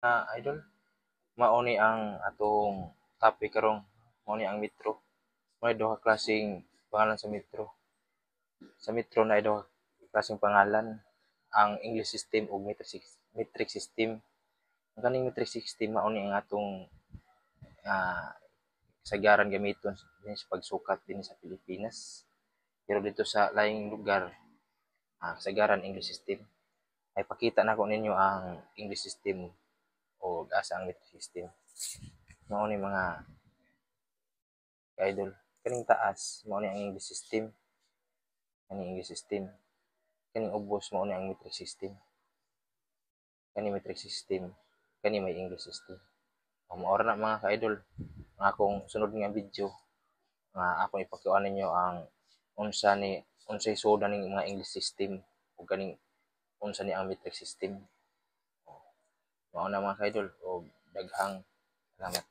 Idol, mao ni ang atong topic karong, mao ni ang metro. May duha ka klaseng pangalan sa metro. Sa metro na duha ka klaseng pangalan, ang English system ug metric system. Ang kaning metric system mao ni ang atong ah, kasagaran gamiton dinhi sa pagsukat dinhi sa Pilipinas. Pero dito sa laing lugar, kasagaran English system. Ay pakita nako ninyo ang English system o asa ang metric system. Mao ni mga ka-idol. Kaning taas mao ni ang English system, kaning English system. Kaning ubos mao ni ang metric system. Kani metric system, kani may English system. O mao ra na mga ka-idol ang akong sunod nga video nga akong ipakuan ninyo ang unsay soda ning mga English system ug kaning unsa ni ang metric system. Mao na mga ka-idol, og daghang salamat.